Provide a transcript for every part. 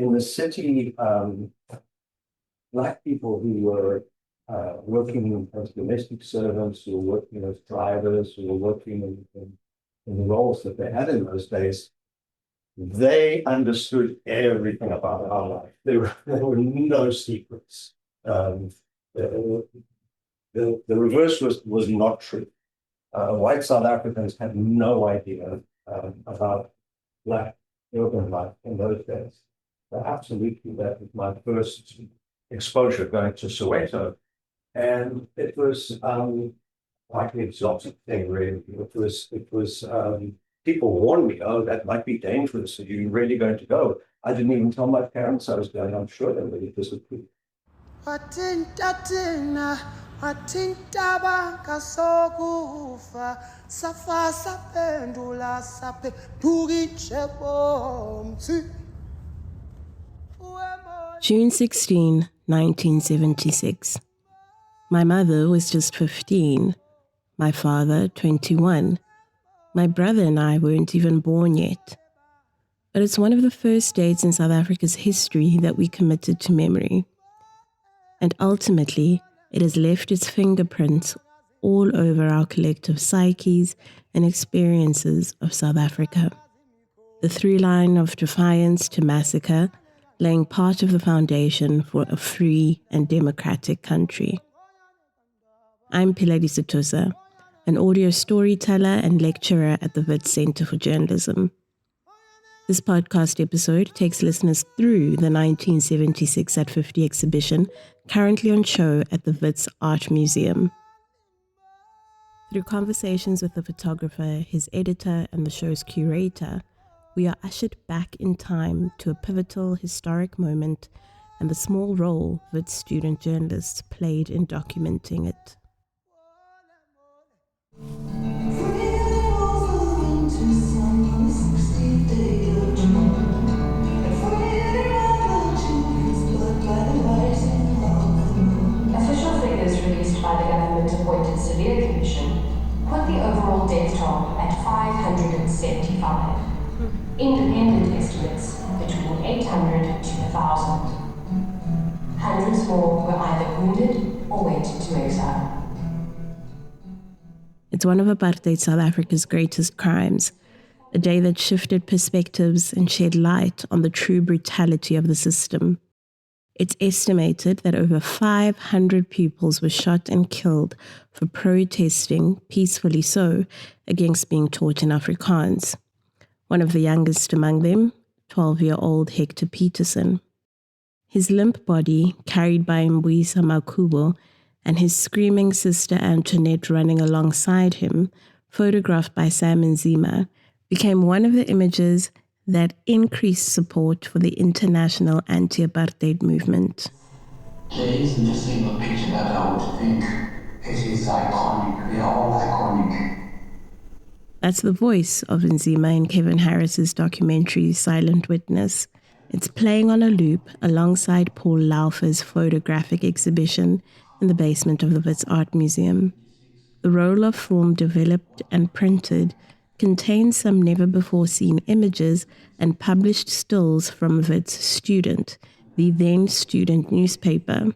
in the city, Black people who were working as domestic servants, who were working as drivers, who were working in the roles that they had in those days, they understood everything about our life. There were no secrets. The reverse was not true. White South Africans had no idea about Black urban life in those days. So absolutely, that was my first exposure going to Soweto. And it was quite an exotic thing, really. It was people warned me, oh, that might be dangerous. Are you really going to go? I didn't even tell my parents I was going. I'm sure they really disappointed. June 16, 1976. My mother was just 15, my father 21. My brother and I weren't even born yet. But it's one of the first dates in South Africa's history that we committed to memory. And ultimately, it has left its fingerprints all over our collective psyches and experiences of South Africa. The through line of defiance to massacre, laying part of the foundation for a free and democratic country. I'm Pheladi Sethusa, an audio storyteller and lecturer at the Wits Center for Journalism. This podcast episode takes listeners through the 1976 at 50 exhibition currently on show at the Wits Art Museum. Through conversations with the photographer, his editor, and the show's curator, we are ushered back in time to a pivotal historic moment and the small role Wits student journalists played in documenting it. Official figures released by the government-appointed Severe Commission put the overall death toll at 575. Independent estimates between 800 to 1,000. Hundreds more were either wounded or went into exile. It's one of apartheid South Africa's greatest crimes, a day that shifted perspectives and shed light on the true brutality of the system. It's estimated that over 500 pupils were shot and killed for protesting, peacefully so, against being taught in Afrikaans. One of the youngest among them, 12-year-old Hector Peterson. His limp body, carried by Mbuyisa Makubo, and his screaming sister Antoinette running alongside him, photographed by Sam Nzima, became one of the images that increased support for the international anti-apartheid movement. There isn't a single picture that I would think it is iconic. They are all iconic. That's the voice of Nzima in Kevin Harris's documentary Silent Witness. It's playing on a loop alongside Paul Laufer's photographic exhibition in the basement of the Wits Art Museum. The roll of film developed and printed contains some never-before-seen images and published stills from Wits Student, the then student newspaper.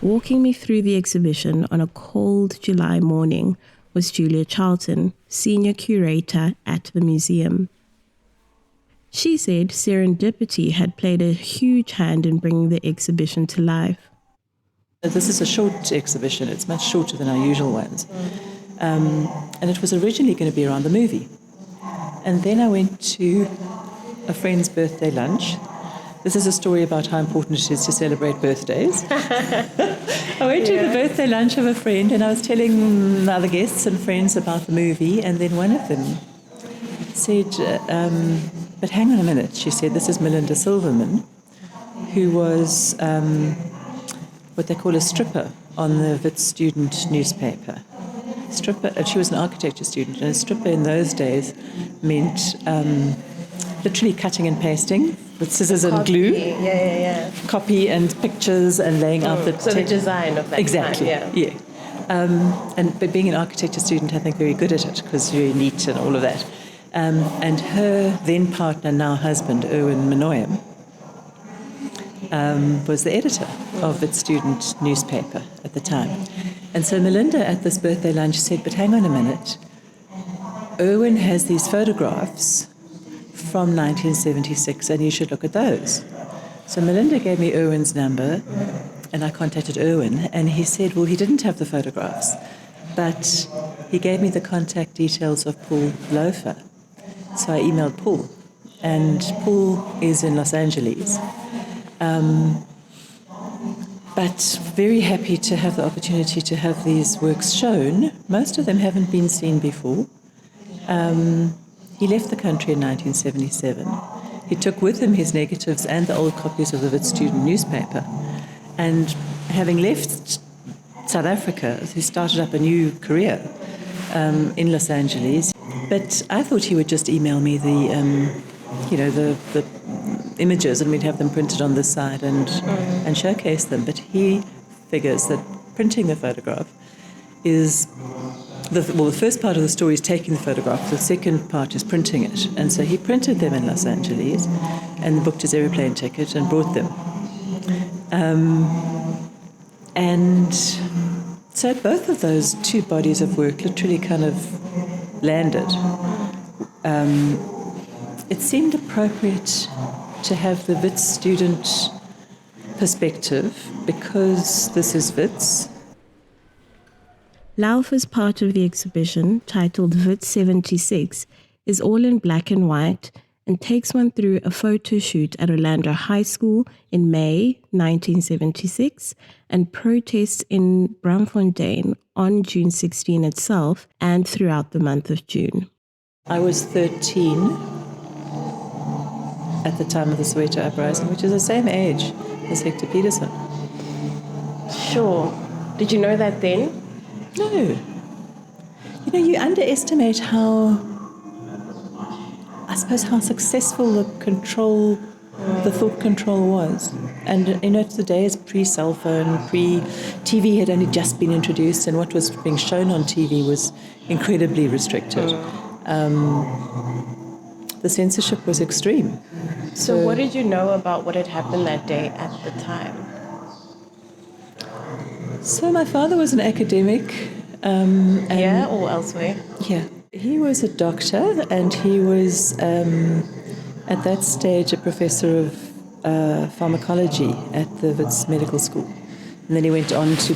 Walking me through the exhibition on a cold July morning was Julia Charlton, senior curator at the museum. She said serendipity had played a huge hand in bringing the exhibition to life. This is a short exhibition. It's much shorter than our usual ones. And it was originally going to be around the movie. And then I went to a friend's birthday lunch. This is a story about how important it is to celebrate birthdays. I went to the birthday lunch of a friend and I was telling other guests and friends about the movie, and then one of them said, but hang on a minute, she said, this is Melinda Silverman, who was what they call a stripper on the Wits Student newspaper. Stripper, she was an architecture student, and a stripper in those days meant literally cutting and pasting with scissors and glue. Copy and pictures and laying out the... So the design of that exactly, time, yeah. But being an architecture student, I think very good at it, because very neat and all of that. And her then partner, now husband, Irwin Manoim, was the editor of Wits Student newspaper at the time. And so Melinda at this birthday lunch said, but hang on a minute, Irwin has these photographs from 1976 and you should look at those. So Melinda gave me Irwin's number and I contacted Irwin and he said, well, he didn't have the photographs, but he gave me the contact details of Paul Laufer. So I emailed Paul, and Paul is in Los Angeles. But very happy to have the opportunity to have these works shown. Most of them haven't been seen before. He left the country in 1977. He took with him his negatives and the old copies of the Wits Student newspaper. And having left South Africa, he started up a new career in Los Angeles. But I thought he would just email me the images and we'd have them printed on this side and showcase them. But he figures that printing the photograph is, the first part of the story is taking the photograph, the second part is printing it. And so he printed them in Los Angeles and booked his aeroplane ticket and brought them. And so both of those two bodies of work literally kind of landed. It seemed appropriate to have the Wits student perspective because this is Wits. Laufer's part of the exhibition, titled Wits 76, is all in black and white and takes one through a photo shoot at Orlando High School in May 1976 and protests in Braamfontein on June 16 itself and throughout the month of June. I was 13 at the time of the Soweto Uprising, which is the same age as Hector Peterson. Sure. Did you know that then? No. You know, you underestimate how successful the thought control was. And, you know, the days pre-cell phone, pre-TV had only just been introduced, and what was being shown on TV was incredibly restricted. The censorship was extreme. So what did you know about what had happened that day at the time? So my father was an academic. Here or elsewhere? Yeah. He was a doctor and he was, at that stage, a professor of pharmacology at the Wits Medical School. And then he went on to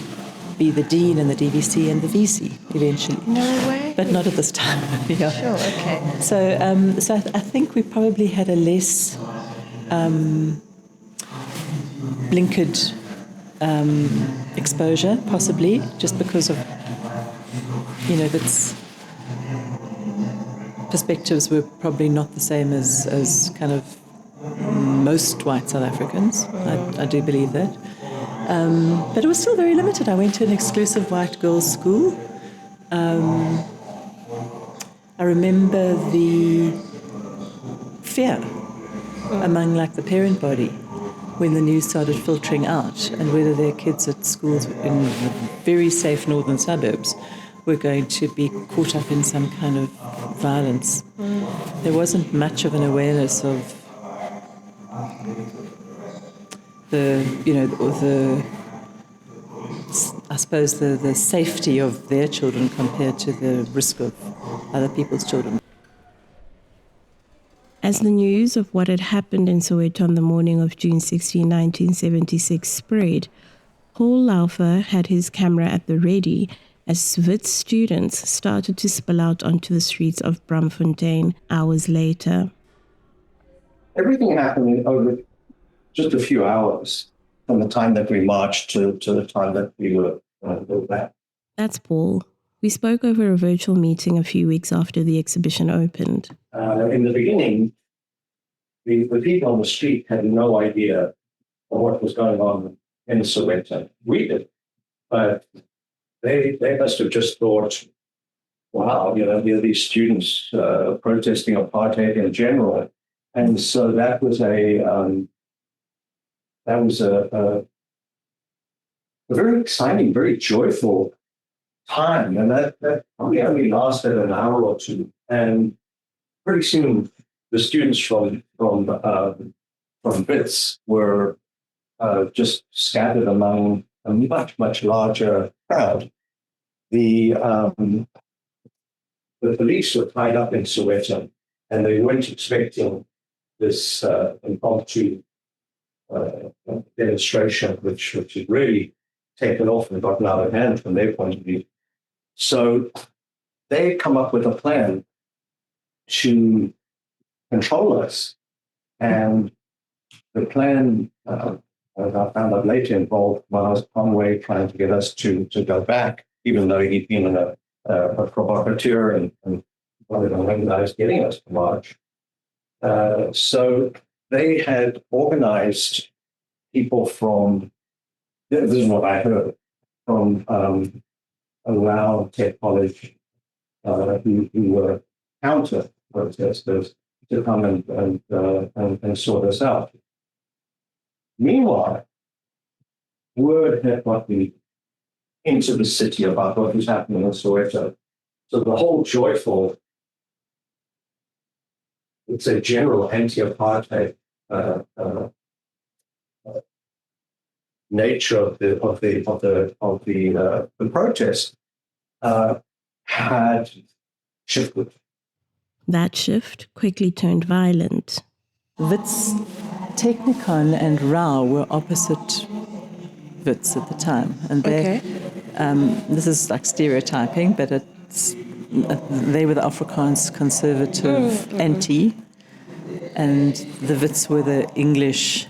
be the dean and the DVC and the VC eventually. No way. But not at this time. Yeah. Sure, okay. So, I think we probably had a less blinkered exposure, possibly, just because of, you know, that's perspectives were probably not the same as kind of most white South Africans. I do believe that. But it was still very limited. I went to an exclusive white girls' school. I remember the fear among like the parent body when the news started filtering out and whether their kids at schools in the very safe northern suburbs were going to be caught up in some kind of violence. There wasn't much of an awareness of the safety of their children compared to the risk of other people's children. As the news of what had happened in Soweto on the morning of June 16, 1976 spread, Paul Laufer had his camera at the ready as Wits students started to spill out onto the streets of Braamfontein hours later. Everything happened over just a few hours from the time that we marched to the time that we were back. That's Paul. We spoke over a virtual meeting a few weeks after the exhibition opened. In the beginning, the people on the street had no idea of what was going on in Soweto. We did, but they must have just thought, wow, you know, here are these students protesting apartheid in general. And so that was a very exciting, very joyful time. And that probably only lasted an hour or two. And pretty soon the students from Wits were just scattered among a much larger crowd. The police were tied up in Soweto, and they weren't expecting this impromptu demonstration, which had really taken off and gotten out of hand from their point of view. So they come up with a plan to control us. And the plan, as I found out later, involved Miles Conway trying to get us to go back, even though he'd been a provocateur and one of the main guys getting us to march. So they had organized people from, this is what I heard, from around Tech College who were counter protesters to come and sort us out. Meanwhile, word had gotten into the city about what was happening in Soweto. So the whole joyful, it's a general anti-apartheid nature of the protest had shifted. That shift quickly turned violent. Wits Technikon and Rao were opposite Wits at the time, and they. This is like stereotyping, but they were the Afrikaans conservative anti, and the Wits were the English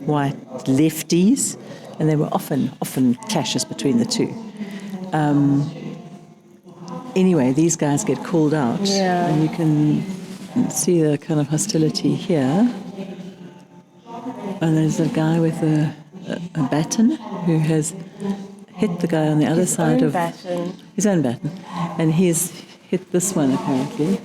white lefties, and there were often clashes between the two. Anyway, these guys get called out, and you can see the kind of hostility here. And there's a guy with a baton who has hit the guy on the other side of his own baton, and he's hit this one apparently,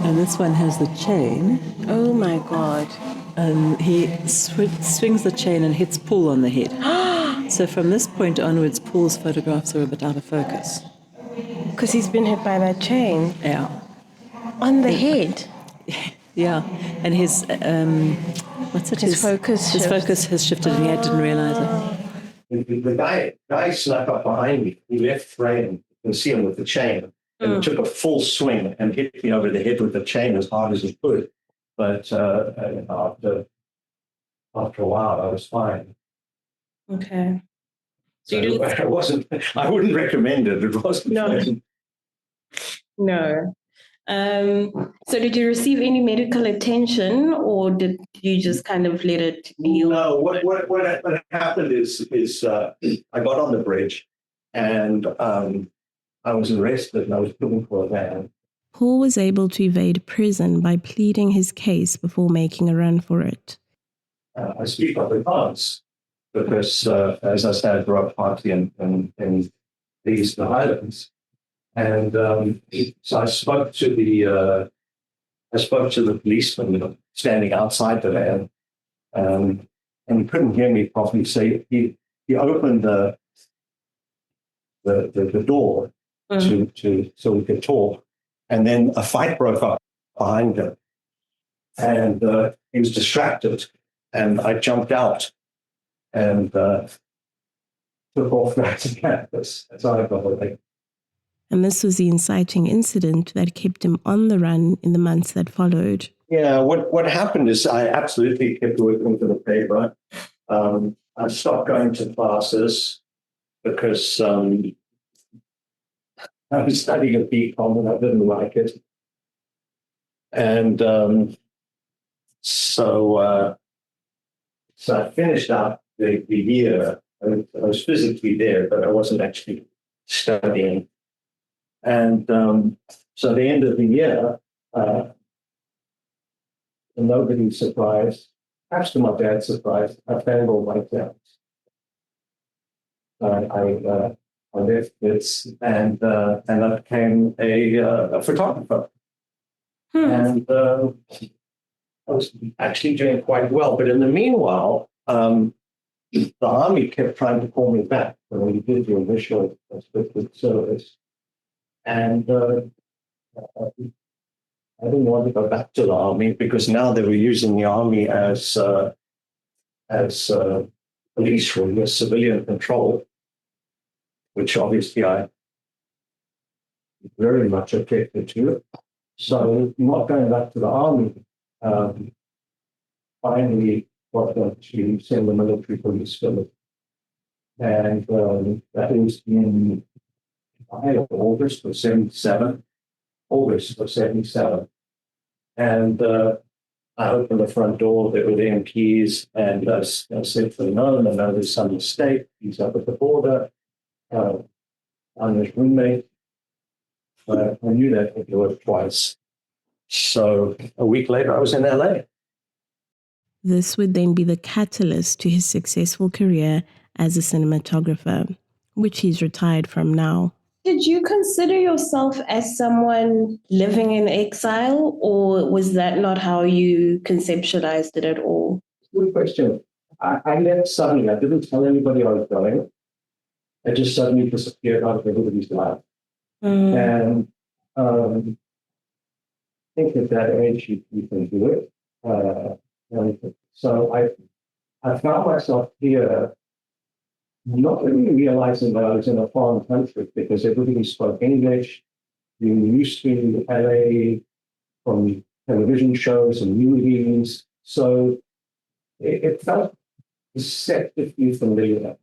and this one has the chain. Oh my God. And he swings the chain and hits Paul on the head. So from this point onwards, Paul's photographs are a bit out of focus. Because he's been hit by that chain? Yeah. On the head? Yeah. And his, His focus has shifted and he didn't realize it. The guy snuck up behind me. He left frame. You can see him with the chain. And took a full swing and hit me over the head with the chain as hard as he could. But after a while, I was fine. Okay. So I wouldn't recommend it. It wasn't. No. So did you receive any medical attention, or did you just kind of let it heal? No. What happened is I got on the bridge, and I was arrested, and I was looking for a van. Paul was able to evade prison by pleading his case before making a run for it. I speak Afrikaans because, as I said, I grew up partly in the Eastern Highlands, and so I spoke to the policeman standing outside the van, and he couldn't hear me properly. So he opened the door so we could talk. And then a fight broke up behind him, and he was distracted, and I jumped out and took off back to campus. That's how I got away. And this was the inciting incident that kept him on the run in the months that followed. Yeah, what happened is I absolutely kept working for the paper. I stopped going to classes because I was studying a BCom and I didn't like it. And so I finished out the year. I was physically there, but I wasn't actually studying. And so at the end of the year, to nobody's surprise, perhaps to my dad's surprise, I failed all my exams. I left Wits and I became a photographer. And I was actually doing quite well. But in the meanwhile, the army kept trying to call me back when we did the initial service. And I didn't want to go back to the army because now they were using the army as police rule, as civilian control, which obviously I very much objected to. So not going back to the army, finally got them to send the military police village. And that was in August of 77. And I opened the front door, there were the MPs, and I said to them, no, there's some mistake. He's up at the border. I'm his roommate. I knew that had worked twice. So a week later, I was in LA. This would then be the catalyst to his successful career as a cinematographer, which he's retired from now. Did you consider yourself as someone living in exile, or was that not how you conceptualized it at all? Good question. I left suddenly. I didn't tell anybody I was going. I just suddenly disappeared out of everybody's life. And I think at that age you can do it. And so I found myself here, not really realizing that I was in a foreign country because everybody spoke English. You used to LA from television shows and movies. So it felt deceptively familiar.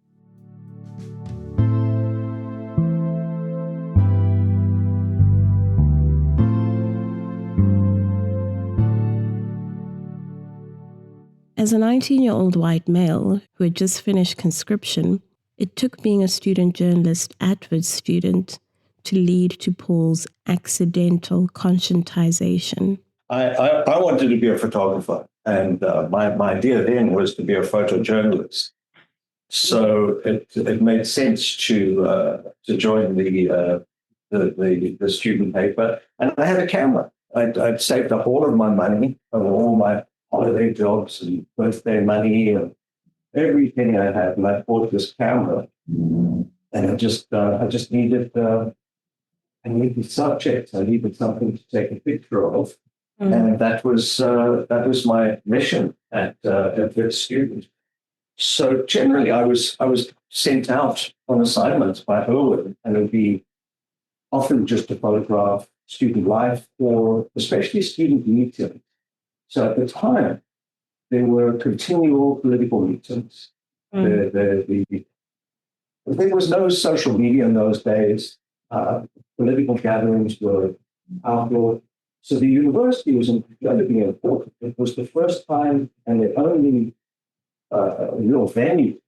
As a 19-year-old white male who had just finished conscription, it took being a student journalist at Wits Student to lead to Paul's accidental conscientization. I wanted to be a photographer, and my idea then was to be a photojournalist. So it made sense to join the student paper, and I had a camera. I'd saved up all of my money, all my holiday jobs and birthday money and everything I had, and I bought this camera. And I just needed subjects. I needed something to take a picture of, and that was my mission at Wits Student. So generally, I was sent out on assignments by Irwin, and it would be often just to photograph student life or especially student meetings. So at the time, there were continual political meetings. There was no social media in those days. Political gatherings were outdoor. So the university was incredibly important. It was the first time and the only real venue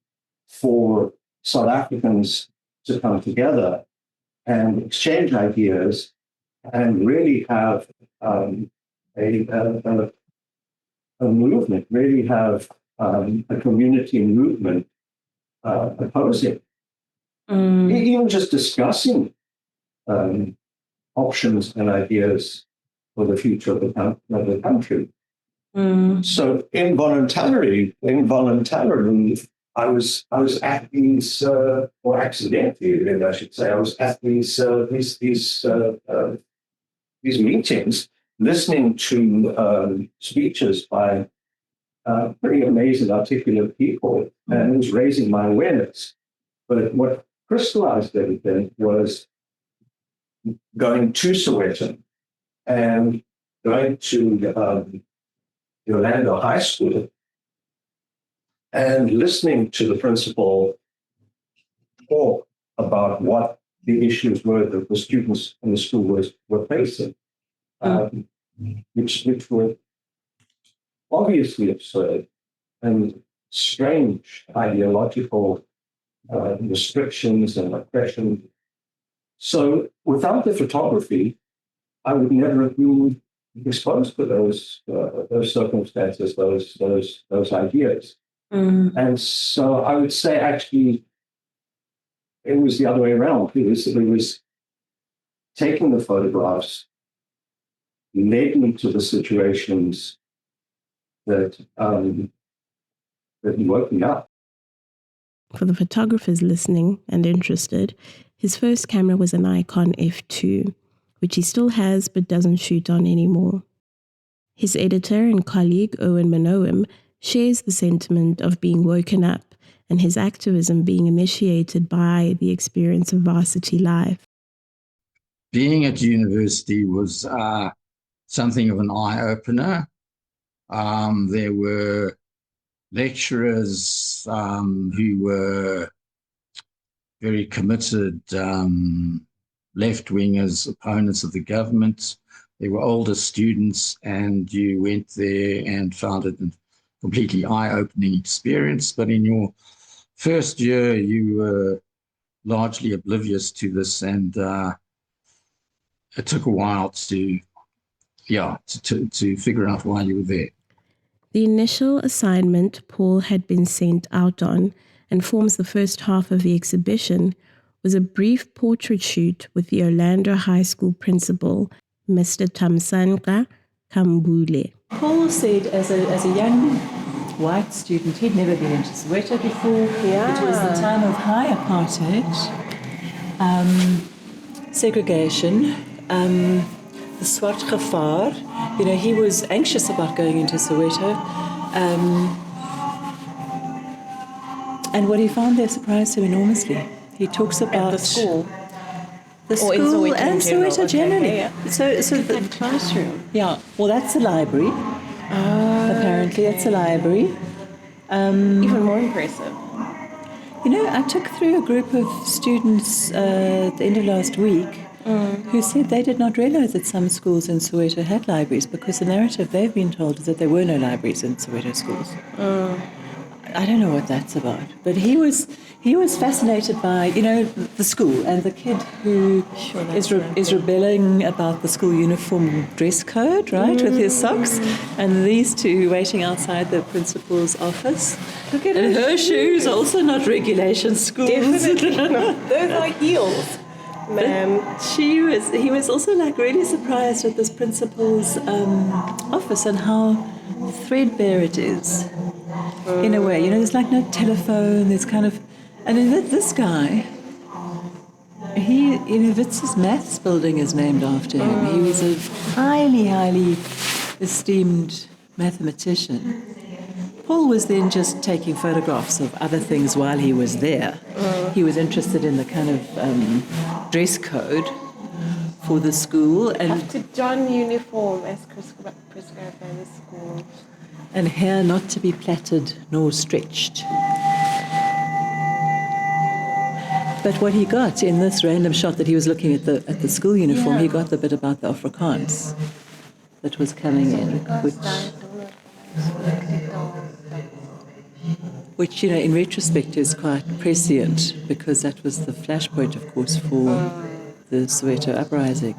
for South Africans to come together and exchange ideas and really have a movement, really have a community movement opposing, even just discussing options and ideas for the future of the country. So involuntarily, I was at these, or accidentally, I should say, I was at these meetings, listening to speeches by pretty amazing, articulate people, and it was raising my awareness. But what crystallized everything was going to Soweto and going to the Orlando High School and listening to the principal talk about what the issues were that the students in the school were facing. Which were obviously absurd and strange ideological restrictions and oppression. So without the photography, I would never have been exposed to those circumstances, those ideas. And so I would say actually it was the other way around. It was taking the photographs led me to the situations that woke me up. For the photographers listening and interested, his first camera was a Nikon F2, which he still has but doesn't shoot on anymore. His editor and colleague, Irwin Manoim, shares the sentiment of being woken up and his activism being initiated by the experience of varsity life. Being at university was something of an eye-opener. There were lecturers who were very committed left-wingers, opponents of the government. They were older students, and you went there and found it a completely eye-opening experience. But in your first year, you were largely oblivious to this, and it took a while to figure out why you were there. The initial assignment Paul had been sent out on, and forms the first half of the exhibition, was a brief portrait shoot with the Orlando High School principal, Mr. Tamsanqa Kambule. Paul said as a young white student, he'd never been into Soweto before. It was the time of high apartheid, segregation, the swart gevaar. You know, he was anxious about going into Soweto. And what he found there surprised him enormously. He talks about the school. The Or in school Soweto in and general. Soweto Okay, generally. yeah. So the classroom. yeah, well, that's a library. Apparently, it's a library. Even more impressive. You know, I took through a group of students at the end of last week who said they did not realize that some schools in Soweto had libraries, because the narrative they've been told is that there were no libraries in Soweto schools. I don't know what that's about, but he was fascinated by, you know, the school and the kid who is rebelling about the school uniform dress code, right, with his socks, and these two waiting outside the principal's office. Look at And her shoes, also not regulation schools. Definitely not. Those are heels, ma'am. He was also like really surprised at this principal's office and how threadbare it is. In a way, you know, there's like no telephone, there's kind of, and then this guy, Wits' maths building is named after him. He was a highly, highly esteemed mathematician. Paul was then just taking photographs of other things while he was there. He was interested in the kind of dress code for the school, and Have to don uniform as prescribed by the school. and hair not to be plaited nor stretched. But what he got in this random shot that he was looking at the school uniform, he got the bit about the Afrikaans that was coming in, which you know, in retrospect is quite prescient, because that was the flashpoint, of course, for the Soweto Uprising.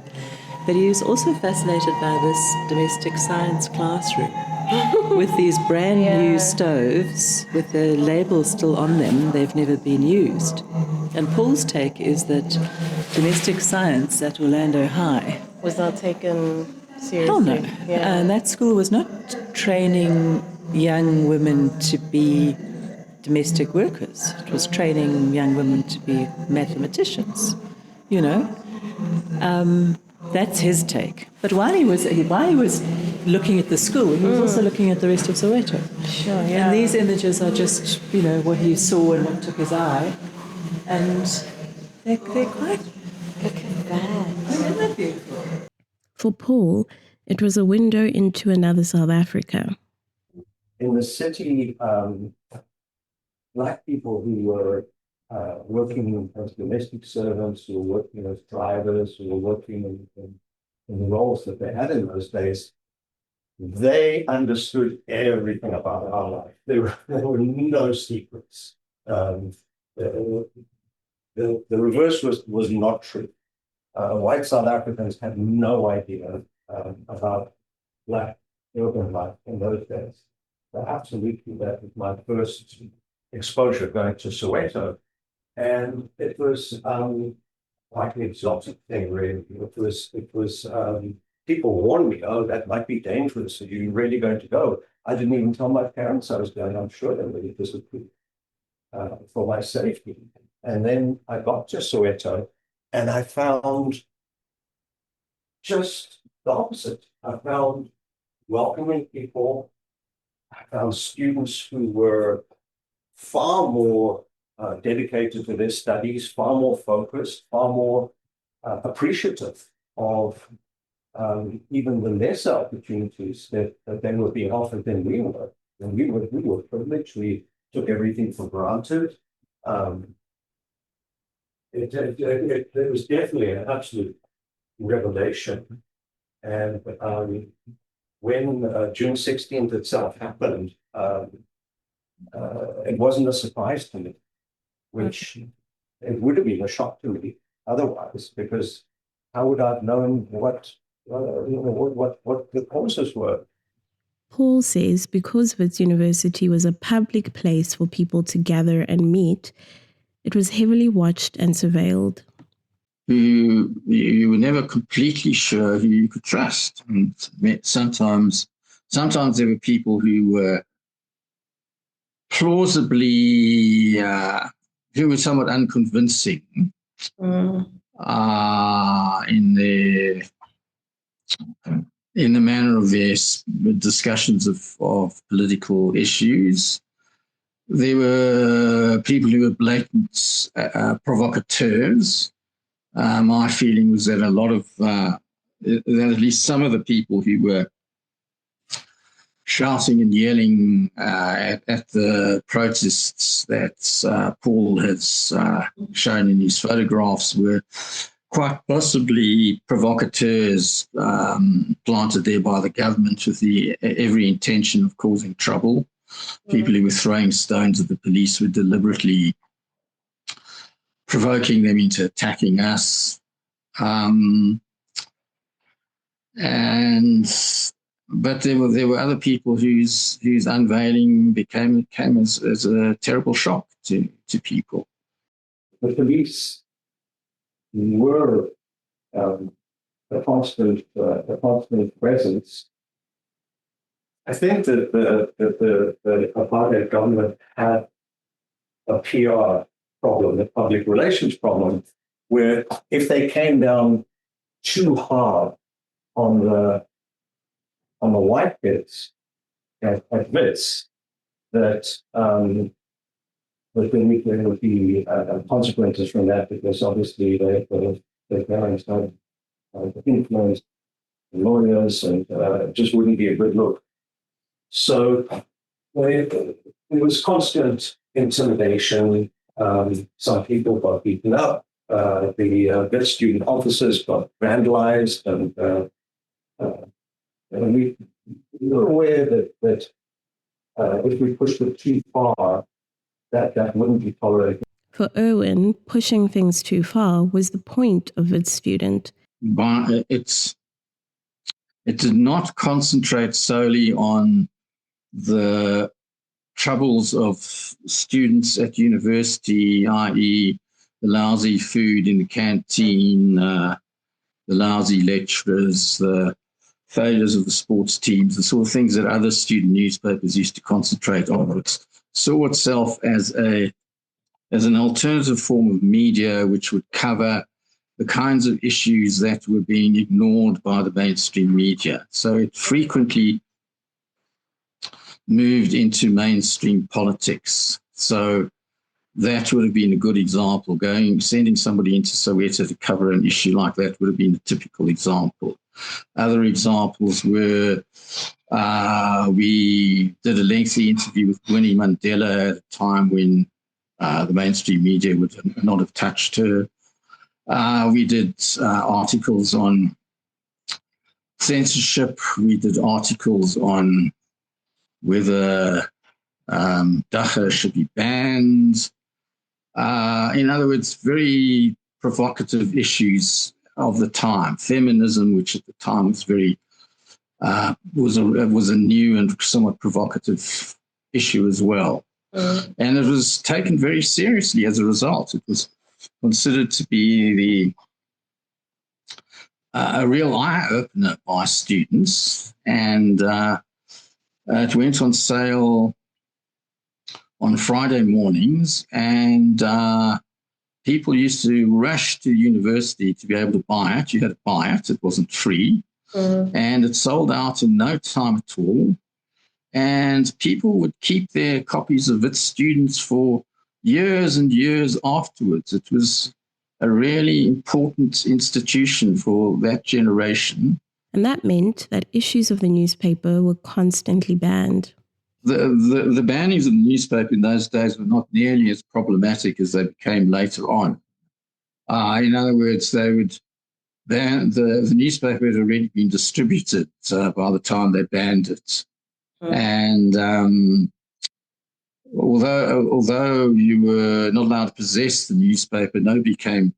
But he was also fascinated by this domestic science classroom with these brand new stoves with the labels still on them. They've never been used. And Paul's take is that domestic science at Orlando High Was not taken seriously. hell no. Yeah. And that school was not training young women to be domestic workers. It was training young women to be mathematicians, you know. That's his take. But while he was looking at the school, he was also looking at the rest of Soweto. Sure, yeah. And these images are just, you know, what he saw and what took his eye. And they're quite... Look at that. Isn't that beautiful? For Paul, it was a window into another South Africa. In the city, Black people who were working as domestic servants, who were working as drivers, who were working in the roles that they had in those days, they understood everything about our life. There were no secrets. The reverse was not true. White South Africans had no idea about Black urban life in those days. So absolutely, that was my first exposure going to Soweto. And it was quite an exotic thing, really. It was people warned me, oh, that might be dangerous. Are you really going to go? I didn't even tell my parents I was going. I'm sure they really disappeared for my safety. And then I got to Soweto, and I found just the opposite. I found welcoming people. I found students who were far more dedicated to their studies, far more focused, far more appreciative of even the lesser opportunities that they were being offered than we were. And we were privileged. We took everything for granted. It was definitely an absolute revelation. And when June 16th itself happened, it wasn't a surprise to me, which it would have been a shock to me otherwise, because how would I have known what the courses were? Paul says because Wits University was a public place for people to gather and meet, it was heavily watched and surveilled. You were never completely sure who you could trust. And sometimes there were people who were plausibly, who were somewhat unconvincing in the manner of their discussions of political issues. There were people who were blatant provocateurs. My feeling was that a lot of, that at least some of the people who were shouting and yelling at the protests that Paul has shown in his photographs were quite possibly provocateurs planted there by the government with every intention of causing trouble. People who were throwing stones at the police were deliberately provoking them into attacking us. But there were other people whose unveiling came as a terrible shock to people. The police were a constant presence. I think that the apartheid government had a PR problem, a public relations problem, where if they came down too hard on the white kids at Wits, that there would be consequences from that, because obviously their parents had influenced lawyers, and it just wouldn't be a good look. So there was constant intimidation. Some people got beaten up. The Wits student officers got vandalized, and we were aware that if we pushed it too far, that wouldn't be tolerated. For Irwin, pushing things too far was the point of Wits Student. It did not concentrate solely on the troubles of students at university, i.e. the lousy food in the canteen, the lousy lecturers, the failures of the sports teams, the sort of things that other student newspapers used to concentrate on. It saw itself as an alternative form of media which would cover the kinds of issues that were being ignored by the mainstream media. So it frequently moved into mainstream politics. So that would have been a good example. Sending somebody into Soweto to cover an issue like that would have been a typical example. Other examples were we did a lengthy interview with Winnie Mandela at a time when the mainstream media would not have touched her. We did articles on censorship. We did articles on whether dacha should be banned. In other words, very provocative issues of the time. Feminism, which at the time was was a new and somewhat provocative issue as well. And it was taken very seriously as a result. It was considered to be a real eye-opener by students, and it went on sale on Friday mornings, and people used to rush to university to be able to buy it. You had to buy it. It wasn't free. And it sold out in no time at all. And people would keep their copies of Wits Students for years and years afterwards. It was a really important institution for that generation. And that meant that issues of the newspaper were constantly banned. The bannings of the newspaper in those days were not nearly as problematic as they became later on. In other words, they would ban the newspaper had already been distributed by the time they banned it. And although you were not allowed to possess the newspaper, nobody came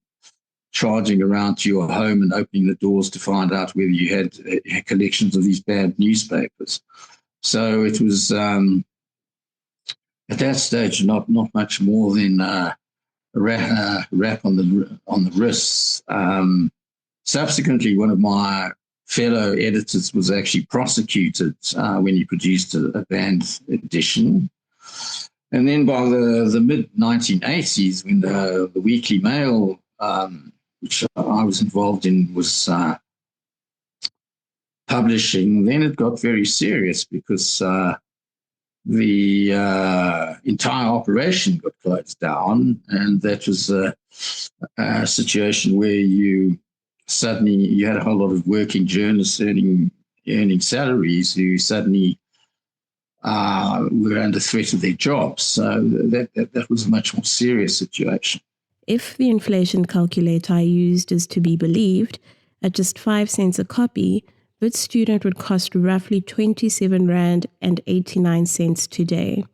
charging around to your home and opening the doors to find out whether you had collections of these bad newspapers. So it was at that stage not much more than a rap on the wrists. Subsequently, one of my fellow editors was actually prosecuted when he produced a banned edition. And then by the mid-1980s, when the Weekly Mail, which I was involved in, was publishing, then it got very serious because the entire operation got closed down, and that was a situation where you had a whole lot of working journalists earning salaries who suddenly were under threat of their jobs. So that was a much more serious situation. If the inflation calculator I used is to be believed, at just 5 cents a copy, Wits Student would cost roughly 27 Rand and 89 cents today.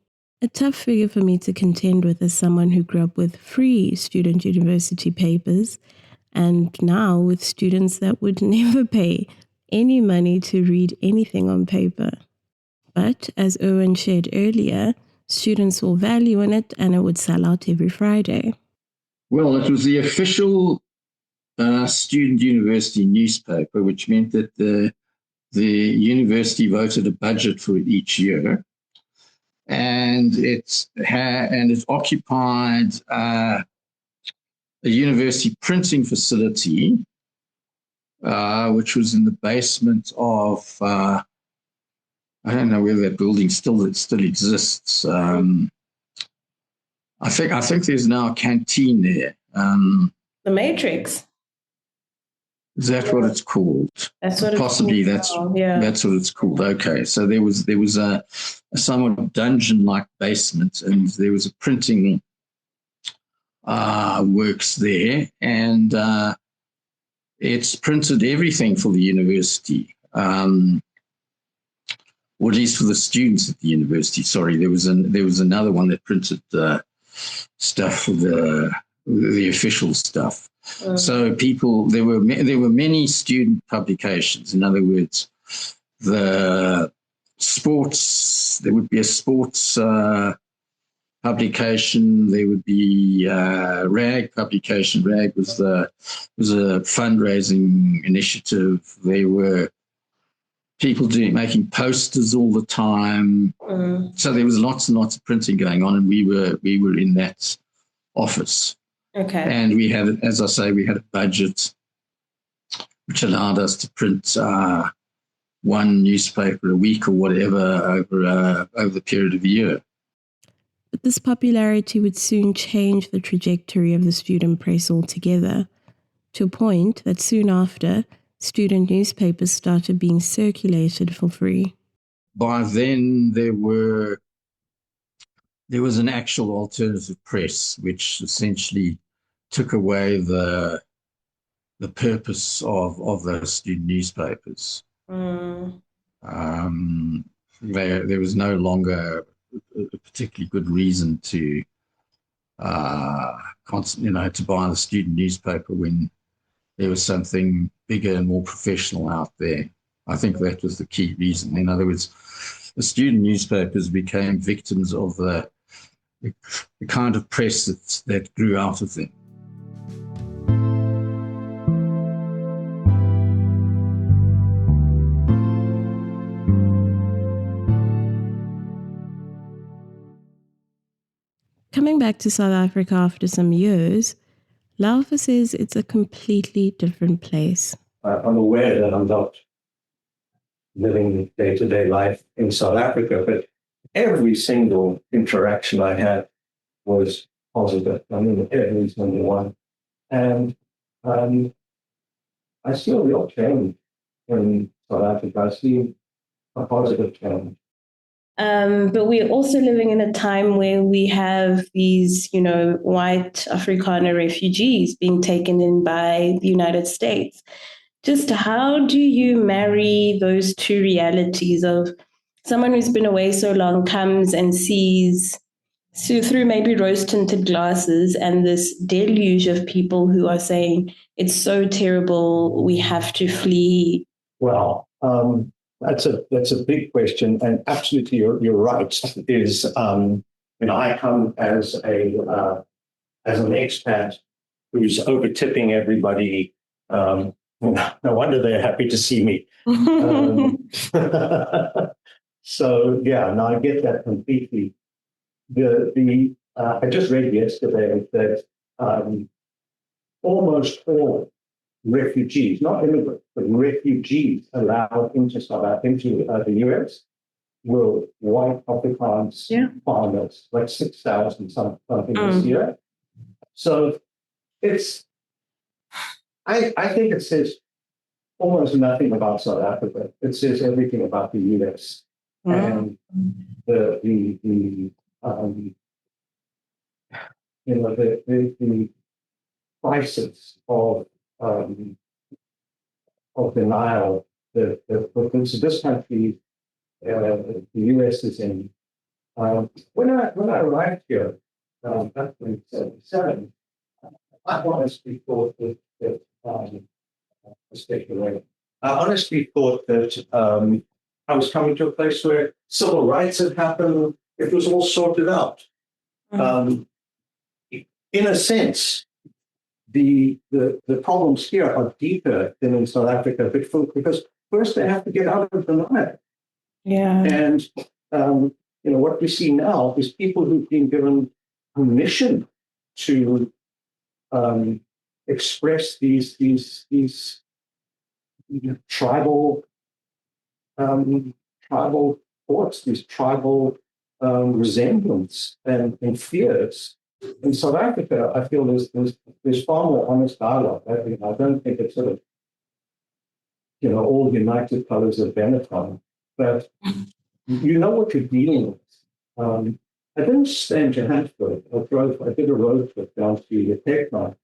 A tough figure for me to contend with as someone who grew up with free student university papers, and now with students that would never pay any money to read anything on paper. But as Irwin shared earlier, students saw value in it and it would sell out every Friday. Well, it was the official student university newspaper, which meant that the university voted a budget for it each year, and it occupied a university printing facility, which was in the basement of I don't know whether that building still exists. I think there's now a canteen there. The Matrix. Is that what it's called? That's what Possibly it's called. That's what it's called. Okay, so there was a somewhat dungeon-like basement, and there was a printing works there, and it's printed everything for the university, or at least for the students at the university. Sorry, there was another one that printed stuff for the official stuff. So there were many student publications. In other words, there would be a sports publication. There would be RAG publication. RAG was a fundraising initiative. There were people making posters all the time. So there was lots and lots of printing going on, and we were in that office. Okay. And we had, as I say, we had a budget which allowed us to print one newspaper a week or whatever over the period of a year. But this popularity would soon change the trajectory of the student press altogether, to a point that soon after, student newspapers started being circulated for free. By then, there was an actual alternative press, which essentially took away the purpose of those student newspapers. There was no longer a particularly good reason to buy the student newspaper when there was something bigger and more professional out there. I think that was the key reason. In other words, the student newspapers became victims of the kind of press that grew out of them. Coming back to South Africa after some years, Laufer says it's a completely different place. I'm aware that I'm not living day-to-day life in South Africa, but every single interaction I had was positive. I mean, every single one. And I see a real change in South Africa. I see a positive change. But we're also living in a time where we have these, white Afrikaner refugees being taken in by the United States. Just how do you marry those two realities of someone who's been away so long comes and sees through maybe rose-tinted glasses and this deluge of people who are saying it's so terrible, we have to flee? Well, that's a big question, and absolutely you're right. I come as an expat who's over tipping everybody. No wonder they're happy to see me. So yeah, no, I get that completely. I just read yesterday that almost all refugees, not immigrants, but refugees allowed into the US were white Afrikaans farmers, like 6,000 something this year. So I think it says almost nothing about South Africa. It says everything about the US and the crisis of denial that this country, the US is in. When I arrived here back in 1977, I honestly thought that I honestly thought that I was coming to a place where civil rights had happened. It was all sorted out. In a sense, the problems here are deeper than in South Africa, because first they have to get out of denial. Yeah. And what we see now is people who've been given permission to express these tribal thoughts, these tribal resemblance and fears. In South Africa, I feel there's far more honest dialogue. I don't think it's sort of all united colors of Benetton, but you know what you're dealing with. I didn't stay in Johannesburg. I did a road trip down to the Cape Town,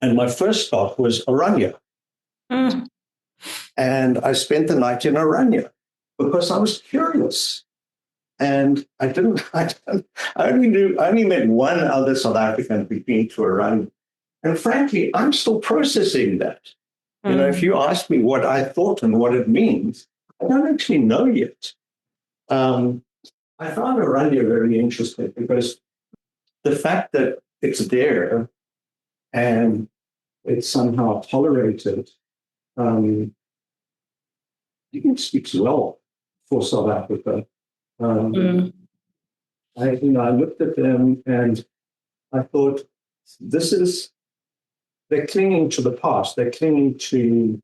and my first stop was Oranje. And I spent the night in Oranje because I was curious. And I only met one other South African who'd been to Oranje. And frankly, I'm still processing that. If you ask me what I thought and what it means, I don't actually know yet. I found Oranje very interesting because the fact that it's there and it's somehow tolerated, I think it speaks well for South Africa. I looked at them and I thought, they're clinging to the past. They're clinging to,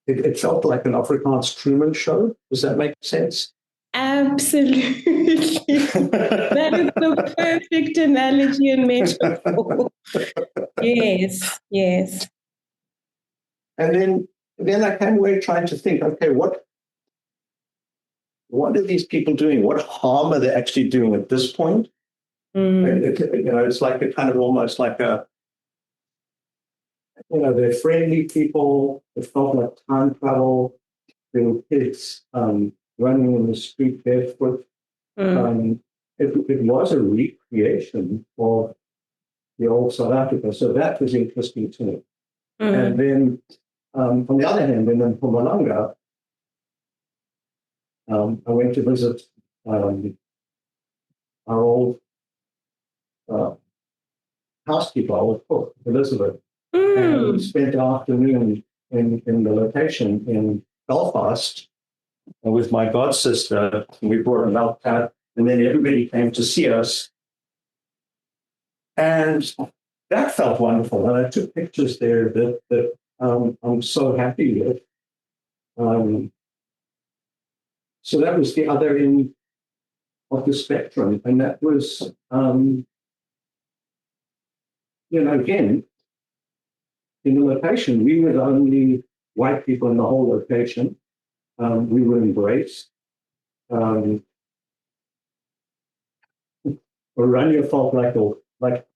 it felt like an Afrikaans Truman Show. Does that make sense? Absolutely. That is the perfect analogy and metaphor. Yes. And then I came away trying to think, okay, what are these people doing? What harm are they actually doing at this point? It's like a kind of almost like they're friendly people. It felt like time travel. There were kids running in the street barefoot. It was a recreation of the old South Africa. So that was interesting to me. And then, on the other hand, in Mpumalanga, I went to visit our old housekeeper, old cook, Elizabeth, and we spent the afternoon in the location in Belfast with my god sister. We brought a milk cat, and then everybody came to see us. And that felt wonderful. And I took pictures there that I'm so happy with. So that was the other end of the spectrum. And that was, again, in the location, we were the only white people in the whole location. We were embraced. Oranje felt like a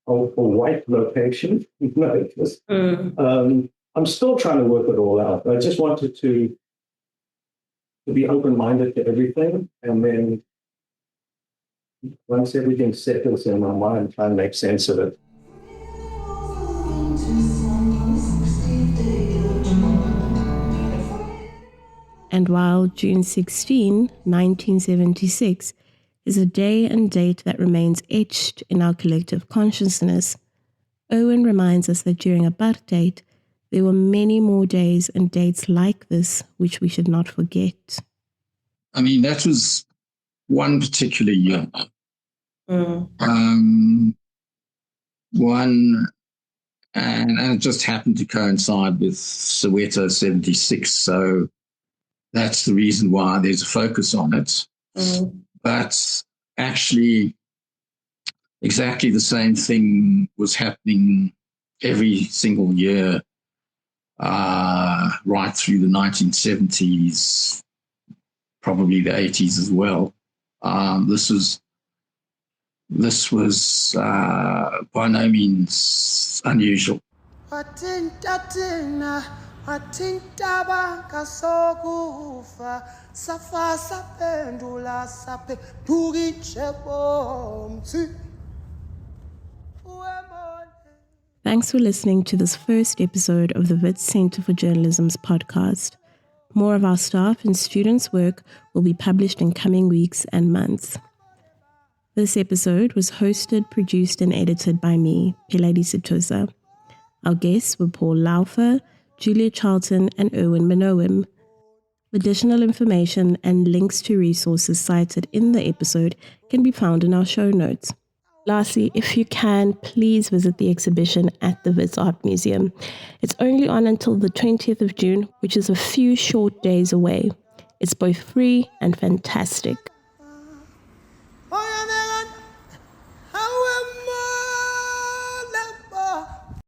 white location. It was, I'm still trying to work it all out. I just wanted to be open-minded to everything, and then once everything settles in my mind, try and make sense of it. And while June 16, 1976, is a day and date that remains etched in our collective consciousness, Irwin reminds us that during apartheid, there were many more days and dates like this which we should not forget. I mean, that was one particular year. And it just happened to coincide with Soweto 76, so that's the reason why there's a focus on it. But actually, exactly the same thing was happening every single year, right through the 1970s, probably the 80s as well. This was by no means unusual. Thanks for listening to this first episode of the Wits Centre for Journalism's podcast. More of our staff and students' work will be published in coming weeks and months. This episode was hosted, produced, and edited by me, Pheladi Sethusa. Our guests were Paul Laufer, Julia Charlton, and Irwin Manoim. Additional information and links to resources cited in the episode can be found in our show notes. Lastly, if you can, please visit the exhibition at the Wits Art Museum. It's only on until the 20th of June, which is a few short days away. It's both free and fantastic.